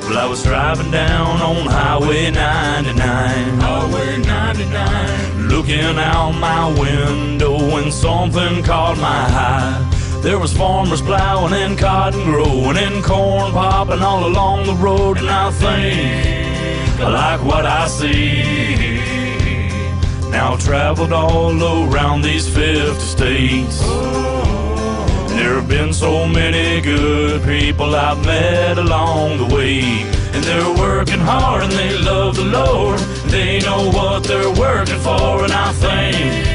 Well, I was driving down on Highway 99, Highway 99, looking out my window when something caught my eye. There was farmers plowing and cotton growing and corn popping all along the road, and I think I like what I see. Now I've traveled all around these 50 states. There have been so many good people I've met along the way, and they're working hard and they love the Lord. They know what they're working for, and I think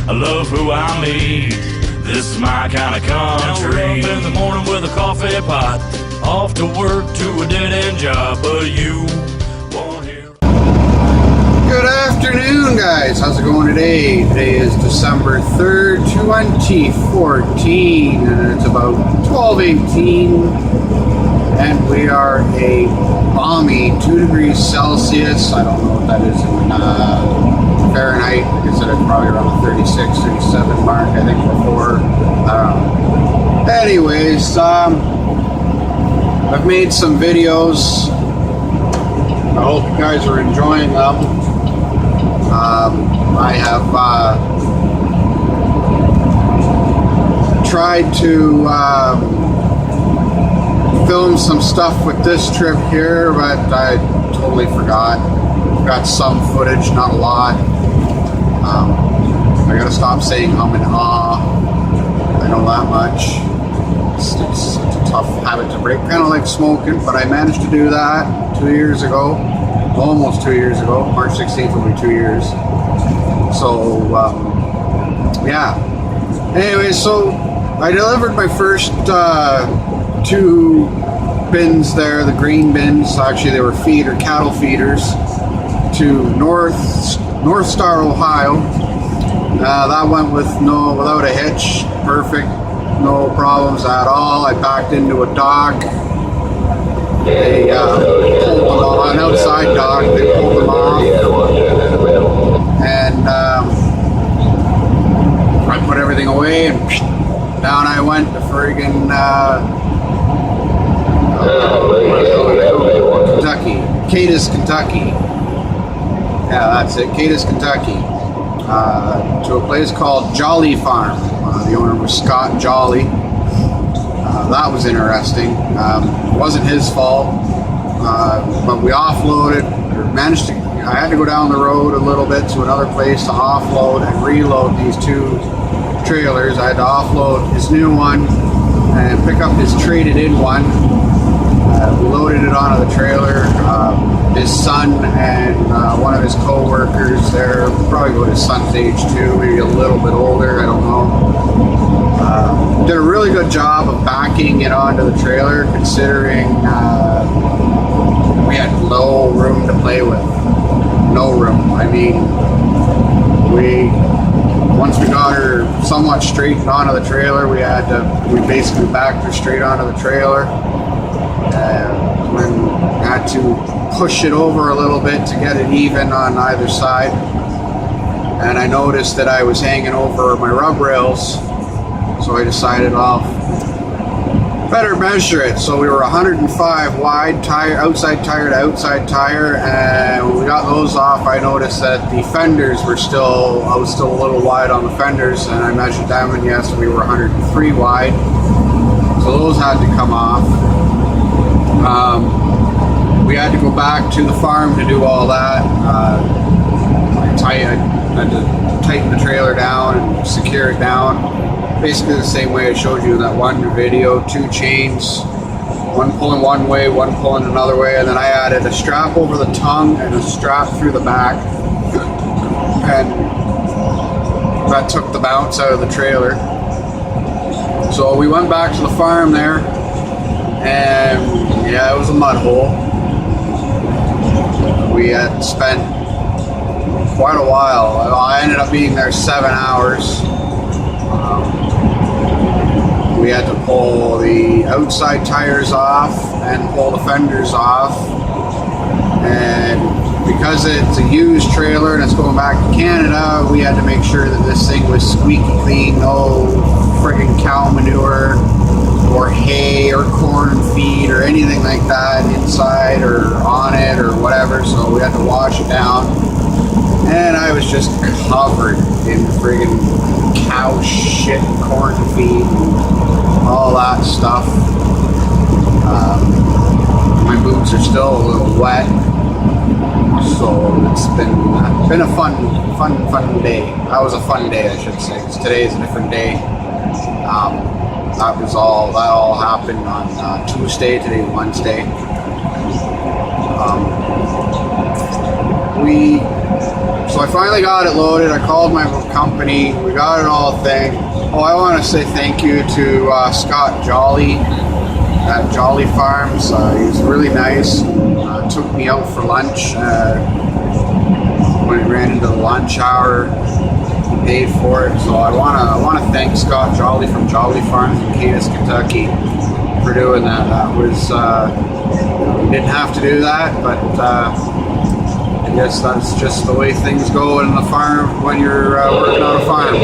I love who I meet. This is my kind of country. Now we're up in the morning with a coffee pot, off to work to a dead-end job, but you won't hear. Good afternoon, guys. How's it going today? Today is December 3rd, 2014, and it's about 12:18, and we are a balmy 2 degrees Celsius. I don't know what that is in Fahrenheit. Like I said, it's probably around the 36, 37 mark, I think, before. Anyways, I've made some videos. I hope you guys are enjoying them. I have tried to film some stuff with this trip here, but I totally forgot. Got some footage, not a lot. I gotta stop saying hum and ah. I know that much. It's a tough habit to break, kind of like smoking, but I managed to do that 2 years ago. Almost 2 years ago. March 16th will be 2 years. So, yeah. Anyway, so I delivered my first 2 bins there, the green bins. Actually, they were cattle feeders to North Star, Ohio. That went without a hitch. Perfect. No problems at all. I backed into a dock. They pulled them off, an outside dock. They pulled them off, and I put everything away, and down I went to friggin' Kentucky, Cadiz, Kentucky. Yeah, that's it, Cadiz, Kentucky. To a place called Jolly Farm. The owner was Scott Jolly. That was interesting. It wasn't his fault, but we offloaded, or managed to. I had to go down the road a little bit to another place to offload and reload these 2 trailers. I had to offload his new one and pick up his traded in one. We loaded it onto the trailer. His son and one of his co-workers there, probably about his son's age too, maybe a little bit older, I don't know. Did a really good job of backing it onto the trailer, considering we had no room to play with. No room. I mean, once we got her somewhat straightened onto the trailer, we basically backed her straight onto the trailer. When I had to push it over a little bit to get it even on either side, and I noticed that I was hanging over my rub rails, so I decided I'll better measure it. So we were 105 wide, outside tire to outside tire, and when we got those off, I noticed that the fenders I was still a little wide on the fenders, and I measured them, and yes, we were 103 wide, so those had to come off. We had to go back to the farm to do all that. I had to tighten the trailer down and secure it down. Basically the same way I showed you in that one video, 2 chains, one pulling one way, one pulling another way, and then I added a strap over the tongue and a strap through the back, and that took the bounce out of the trailer. So we went back to the farm there, and yeah, it was a mud hole. We had spent quite a while. I ended up being there 7 hours. We had to pull the outside tires off and pull the fenders off, and because it's a used trailer and it's going back to Canada, we had to make sure that this thing was squeaky clean, no friggin' cow manure or hay hay or corn feed or anything like that inside or on it or whatever, so we had to wash it down. And I was just covered in friggin' cow shit, corn feed, and all that stuff. My boots are still a little wet, so it's been a fun day. That was a fun day, I should say, 'cause today is a different day. That all happened on Tuesday. Today's Wednesday. So I finally got it loaded. I called my company. We got it all thing. Oh, I want to say thank you to Scott Jolly at Jolly Farms. He was really nice. Took me out for lunch when it ran into the lunch hour. He paid for it. So I want to thank Scott Jolly from Jolly Farms in Cadiz, Kentucky, for doing that. That was we didn't have to do that, but I guess that's just the way things go in the farm when you're working on a farm.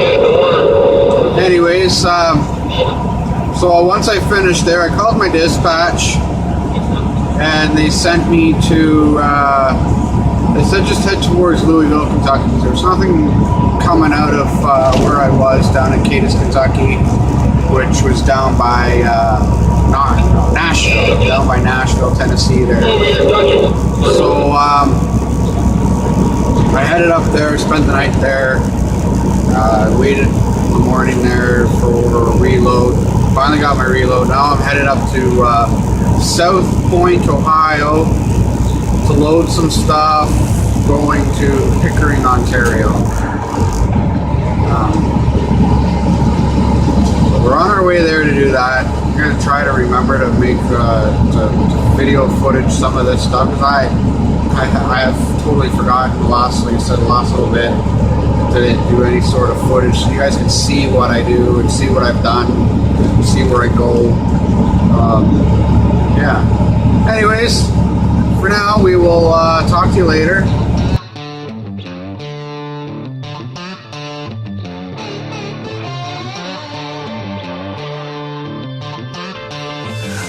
Anyways, so once I finished there, I called my dispatch, and they sent me to, they said just head towards Louisville, Kentucky. There was nothing coming out of where I was down in Cadiz, Kentucky, which was down by Nashville, down by Nashville, Tennessee there. So I headed up there, spent the night there, waited in the morning there for a reload. Finally got my reload. Now I'm headed up to South Point, Ohio to load some stuff, going to Pickering, Ontario. We're on our way there to do that. I'm going to try to remember to make to video footage some of this stuff, because I have totally forgotten the last little bit to do any sort of footage, so you guys can see what I do and see what I've done, see where I go. Yeah. Anyways, for now, we will talk to you later.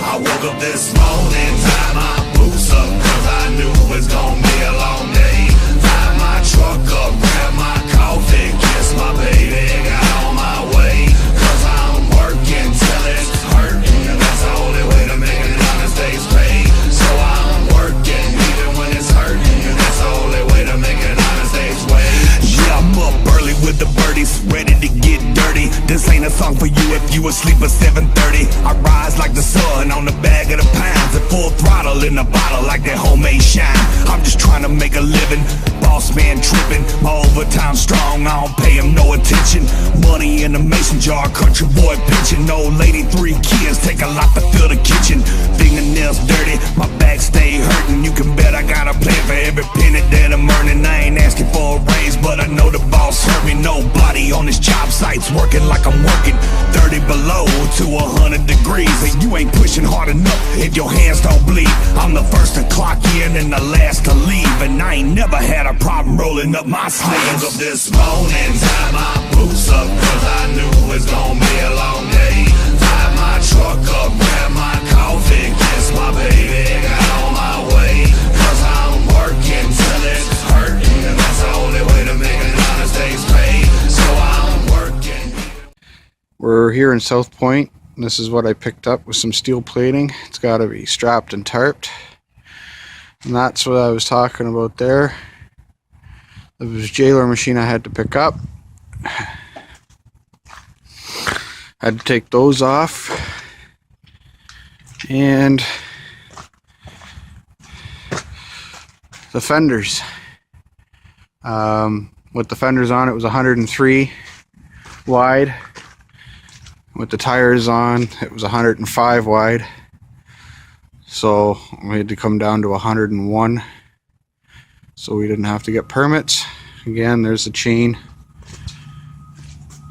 I woke up this morning, tied my boots up, 'cause I knew it was gonna be a long day. Fired my truck up, grabbed my coffee, kissed my baby, got on my way. 'Cause I'm working till it's hurting, and that's the only way to make an honest day's pay. So I'm working even when it's hurting, and that's the only way to make an honest day's wage. Yeah, I'm up early with the birdies, ready to get dirty. This ain't a song for you if you asleep at 7:30. I rise like the sun on the bag of the pounds, at full throttle in the bottle like that homemade shine. I'm just trying to make a living, boss man tripping, my overtime strong, I don't pay him no attention. Money in the mason jar, country boy pitching. Old lady, 3 kids, take a lot to fill the kitchen. Fingernails dirty, my back stay hurting. You can bet I got a plan for every penny that I'm earning. I ain't asking for a raise, but I know the boss hurt me. Nobody on this job site's working like I'm working. 30 below to 100 degrees, and you ain't pushing hard enough if your hands don't bleed. I'm the first to clock in and the last to leave, and I ain't never had a problem rolling up my sleeves. I woke up this morning, tied my boots up, 'cause I knew it was gonna be a long day. Fired my truck up, grabbed my coffee, kissed my baby, got on my way. 'Cause I'm working till it's hurting, and that's the only way to make an honest day's pay. So I'm working. We're here in South Point. This is what I picked up with some steel plating. It's got to be strapped and tarped. And that's what I was talking about there. It was a jailer machine I had to pick up. I had to take those off. And the fenders. With the fenders on, it was 103 wide. With the tires on, it was 105 wide. So we had to come down to 101. So we didn't have to get permits. Again, there's the chain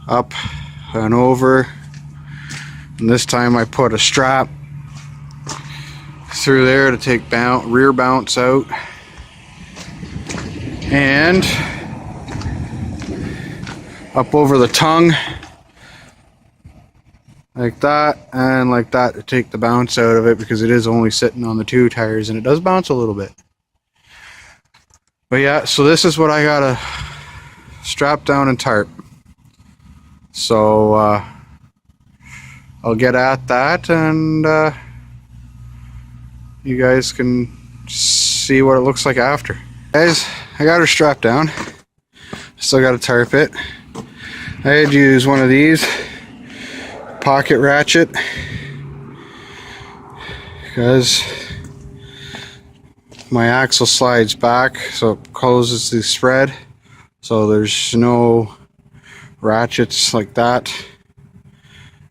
up and over. And this time I put a strap through there to take rear bounce out. And up over the tongue. like that and like that to take the bounce out of it, because it is only sitting on the 2 tires and it does bounce a little bit. But yeah, so this is what I gotta strap down and tarp. So I'll get at that, and you guys can see what it looks like after. Guys, I got her strapped down. Still got to tarp it. I had to use one of these pocket ratchet because my axle slides back, so it closes the spread, so there's no ratchets like that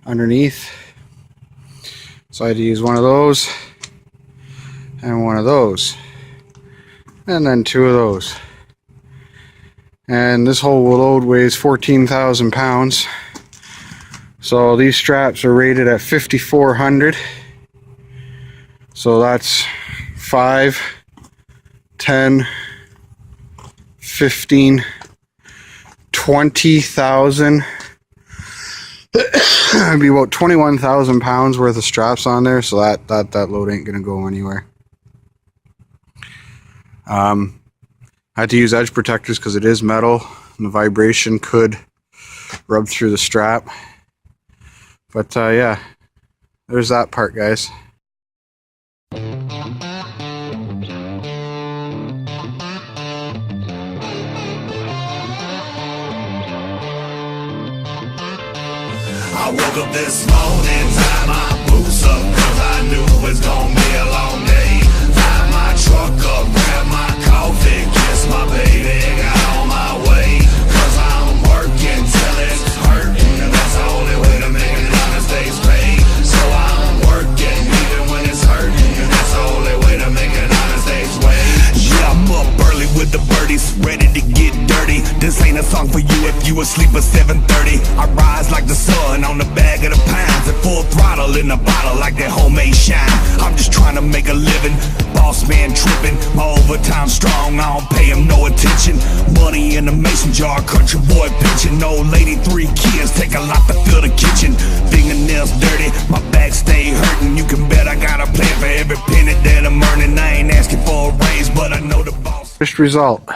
underneath. So I had to use one of those and one of those, and then 2 of those. And this whole load weighs 14,000 pounds. So these straps are rated at 5,400. So that's 5, 10, 15, 20,000. It'd be about 21,000 pounds worth of straps on there. So that load ain't gonna go anywhere. I had to use edge protectors because it is metal and the vibration could rub through the strap. But yeah, there's that part, guys. I woke up this morning, tied my boots up, cause I knew it was gonna be a long day. Fired my truck up, grabbed my coffee, kissed my baby, got on my way. Cause I'm working till it's hurting, and that's the only way to make an honest day's pay. So I'm working even when it's hurting, and that's the only way to make an honest day's wage. Yeah, I'm up early with the birdies, ready to get dirty. This ain't a song for you if you asleep at 7:30. I rise like the sun on the bag of the pounds, at full throttle in the bottle like that homemade shine. I'm just trying to make a living, boss man tripping, my overtime strong, I don't pay him no attention. Money in the mason jar, country boy pitching. Old lady, 3 kids, take a lot to fill the kitchen. Fingernails dirty, my back stay hurting. You can bet I got a plan for every penny that I'm earning. I ain't asking for a raise, but I know the boss. First result.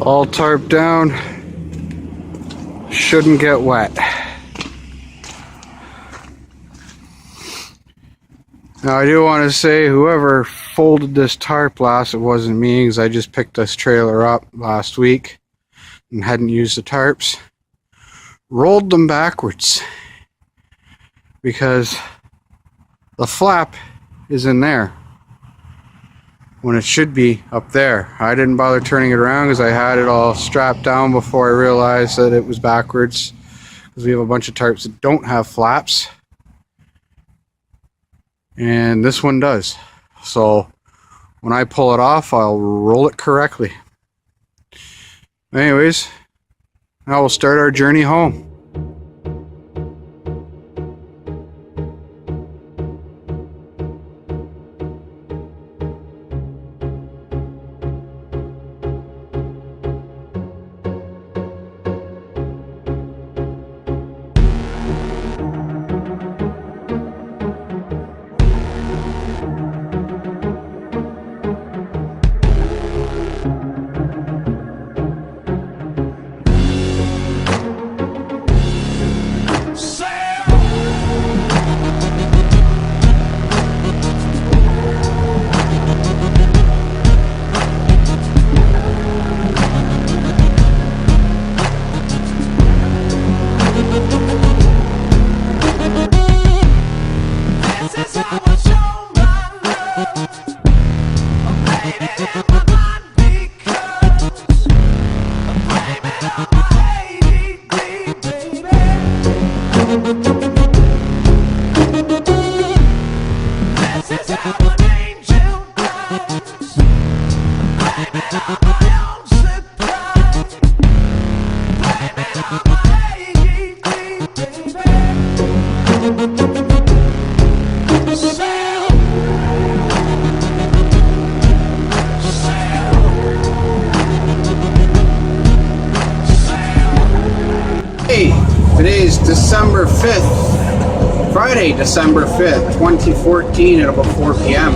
All tarped down, shouldn't get wet. Now I do want to say, whoever folded this tarp last, it wasn't me, because I just picked this trailer up last week and hadn't used the tarps. Rolled them backwards because the flap is in there when it should be up there. I didn't bother turning it around because I had it all strapped down before I realized that it was backwards, because we have a bunch of tarps that don't have flaps, and this one does. So when I pull it off, I'll roll it correctly. Anyways, now we'll start our journey home. December 5th, Friday, December 5th, 2014 at about 4 p.m.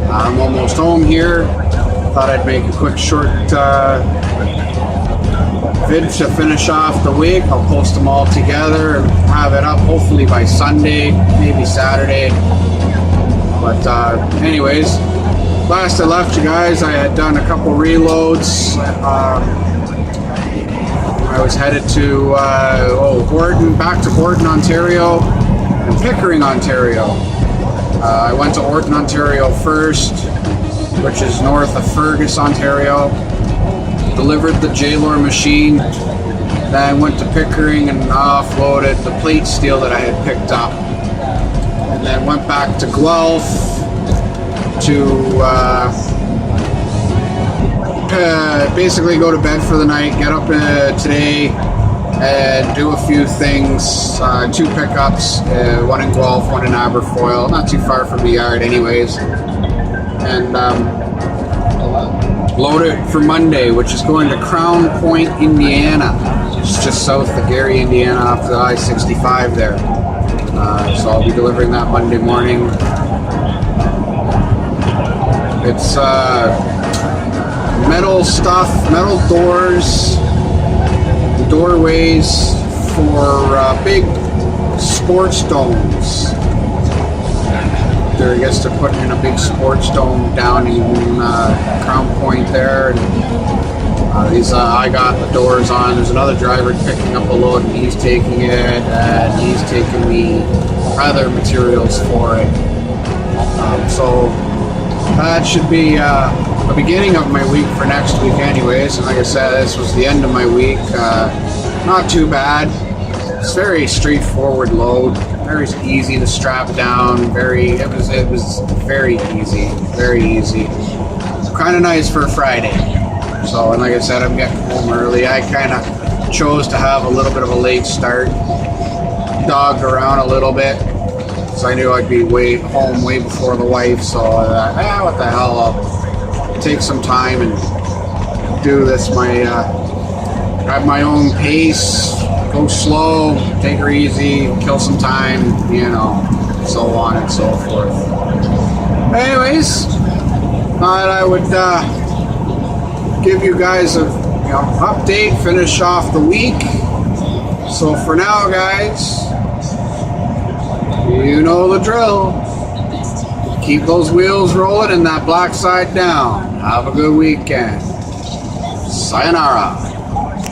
I'm almost home here. Thought I'd make a quick short vid to finish off the week. I'll post them all together and have it up hopefully by Sunday, maybe Saturday. But anyways, last I left you guys, I had done a couple reloads. I was headed to Orton, back to Orton, Ontario, and Pickering, Ontario. I went to Orton, Ontario first, which is north of Fergus, Ontario. Delivered the J-Lore machine. Then went to Pickering and offloaded the plate steel that I had picked up. And then went back to Guelph to basically go to bed for the night, get up today and do a few things, 2 pickups, one in Guelph, one in Aberfoyle, not too far from the yard anyways, and load it for Monday, which is going to Crown Point, Indiana. It's just south of Gary, Indiana, off the I-65 there. So I'll be delivering that Monday morning. It's metal stuff, metal doors, doorways for big sports domes. I guess they're putting in a big sports dome down in Crown Point there. And, these I got the doors on. There's another driver picking up a load and he's taking it, and he's taking the other materials for it. So that should be the beginning of my week for next week anyways. And like I said, this was the end of my week. Not too bad. It's very straightforward load, very easy to strap down. It was very easy, very easy. Kind of nice for a Friday. So, and like I said, I'm getting home early. I kind of chose to have a little bit of a late start, dogged around a little bit, so I knew I'd be home way before the wife. So what the hell, I'll take some time and do this at my own pace. Go slow, take her easy, kill some time, so on and so forth. Anyways, thought I would give you guys a update, finish off the week. So for now, guys, you know the drill. Keep those wheels rolling and that black side down. Have a good weekend. Sayonara.